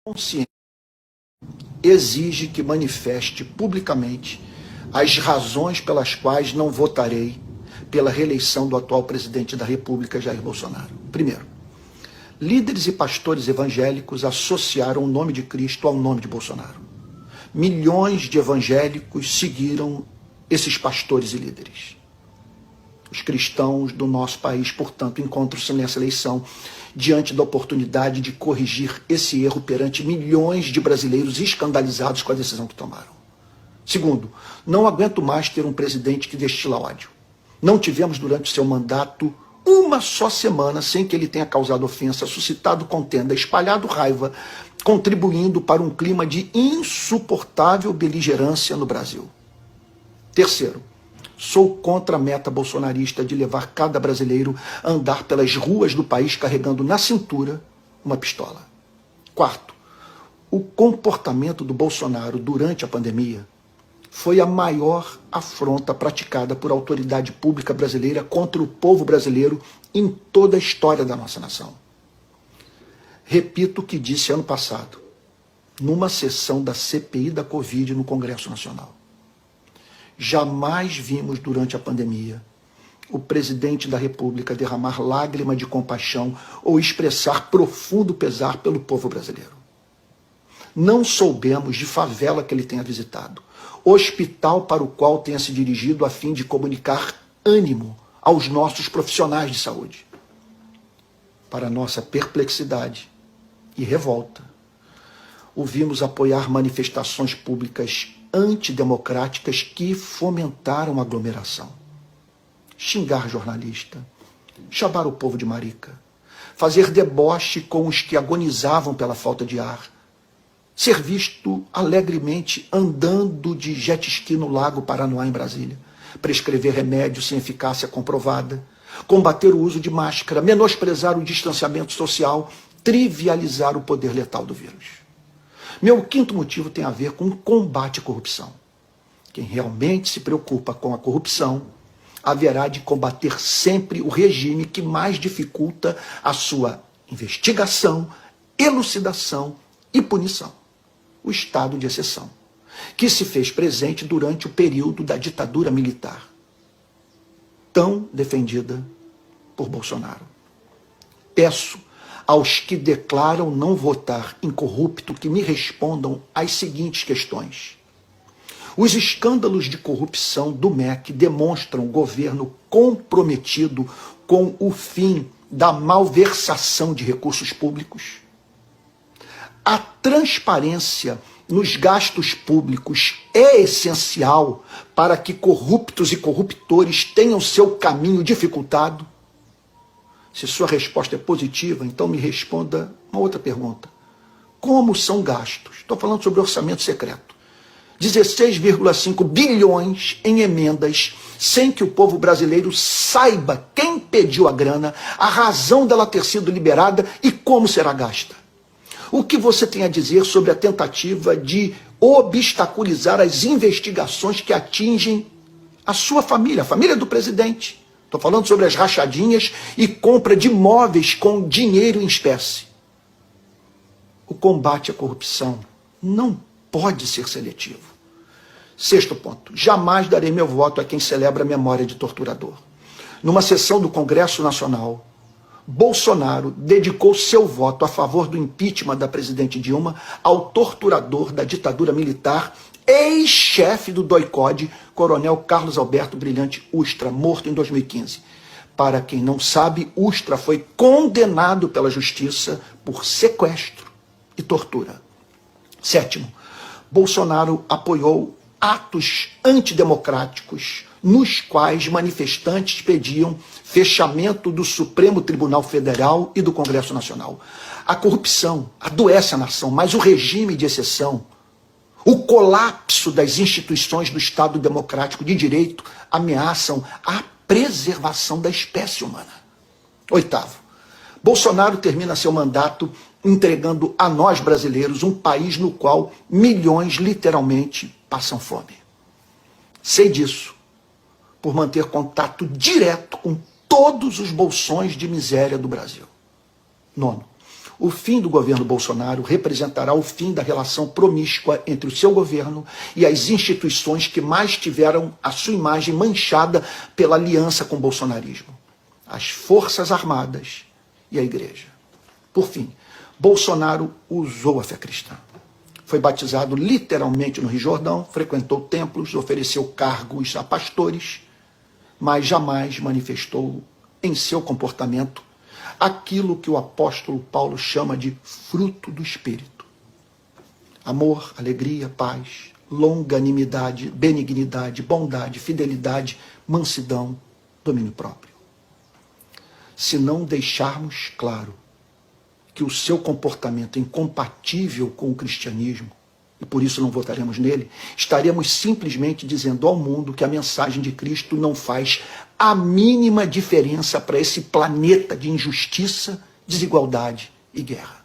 consciência exige que manifeste publicamente as razões pelas quais não votarei pela reeleição do atual presidente da República, Jair Bolsonaro. Primeiro, líderes e pastores evangélicos associaram o nome de Cristo ao nome de Bolsonaro. Milhões de evangélicos seguiram esses pastores e líderes. Os cristãos do nosso país, portanto, encontram-se nessa eleição diante da oportunidade de corrigir esse erro perante milhões de brasileiros escandalizados com a decisão que tomaram. Segundo, não aguento mais ter um presidente que destila ódio. Não tivemos durante seu mandato uma só semana sem que ele tenha causado ofensa, suscitado contenda, espalhado raiva, contribuindo para um clima de insuportável beligerância no Brasil. Terceiro, sou contra a meta bolsonarista de levar cada brasileiro a andar pelas ruas do país carregando na cintura uma pistola. Quarto, o comportamento do Bolsonaro durante a pandemia foi a maior afronta praticada por autoridade pública brasileira contra o povo brasileiro em toda a história da nossa nação. Repito o que disse ano passado, numa sessão da CPI da Covid no Congresso Nacional. Jamais vimos durante a pandemia o presidente da República derramar lágrima de compaixão ou expressar profundo pesar pelo povo brasileiro. Não soubemos de favela que ele tenha visitado, hospital para o qual tenha se dirigido a fim de comunicar ânimo aos nossos profissionais de saúde. Para nossa perplexidade e revolta, o vimos apoiar manifestações públicas antidemocráticas que fomentaram aglomeração. Xingar jornalista, chamar o povo de marica, fazer deboche com os que agonizavam pela falta de ar, ser visto alegremente andando de jet ski no Lago Paranoá, em Brasília, prescrever remédios sem eficácia comprovada, combater o uso de máscara, menosprezar o distanciamento social, trivializar o poder letal do vírus. Meu quinto motivo tem a ver com o combate à corrupção. Quem realmente se preocupa com a corrupção haverá de combater sempre o regime que mais dificulta a sua investigação, elucidação e punição. O estado de exceção, que se fez presente durante o período da ditadura militar, tão defendida por Bolsonaro. Peço aos que declaram não votar em corrupto que me respondam às seguintes questões. Os escândalos de corrupção do MEC demonstram um governo comprometido com o fim da malversação de recursos públicos? A transparência nos gastos públicos é essencial para que corruptos e corruptores tenham seu caminho dificultado? Se sua resposta é positiva, então me responda uma outra pergunta. Como são gastos? Estou falando sobre orçamento secreto. 16,5 bilhões em emendas, sem que o povo brasileiro saiba quem pediu a grana, a razão dela ter sido liberada e como será gasta. O que você tem a dizer sobre a tentativa de obstaculizar as investigações que atingem a sua família, a família do presidente? Estou falando sobre as rachadinhas e compra de imóveis com dinheiro em espécie. O combate à corrupção não pode ser seletivo. Sexto ponto, jamais darei meu voto a quem celebra a memória de torturador. Numa sessão do Congresso Nacional, Bolsonaro dedicou seu voto a favor do impeachment da presidente Dilma ao torturador da ditadura militar, ex-chefe do DOI-CODE, coronel Carlos Alberto Brilhante Ustra, morto em 2015. Para quem não sabe, Ustra foi condenado pela justiça por sequestro e tortura. Sétimo, Bolsonaro apoiou atos antidemocráticos nos quais manifestantes pediam fechamento do Supremo Tribunal Federal e do Congresso Nacional. A corrupção adoece a nação, mas o regime de exceção, o colapso das instituições do Estado Democrático de Direito ameaçam a preservação da espécie humana. Oitavo, Bolsonaro termina seu mandato entregando a nós brasileiros um país no qual milhões literalmente passam fome. Sei disso por manter contato direto com todos os bolsões de miséria do Brasil. Nono, O fim do governo Bolsonaro representará o fim da relação promíscua entre o seu governo e as instituições que mais tiveram a sua imagem manchada pela aliança com o bolsonarismo: as Forças Armadas e a Igreja. Por fim, Bolsonaro usou a fé cristã. Foi batizado literalmente no Rio Jordão, frequentou templos, ofereceu cargos a pastores, mas jamais manifestou em seu comportamento aquilo que o apóstolo Paulo chama de fruto do Espírito: amor, alegria, paz, longanimidade, benignidade, bondade, fidelidade, mansidão, domínio próprio. Se não deixarmos claro que o seu comportamento é incompatível com o cristianismo, e por isso não votaremos nele, estaremos simplesmente dizendo ao mundo que a mensagem de Cristo não faz a mínima diferença para esse planeta de injustiça, desigualdade e guerra.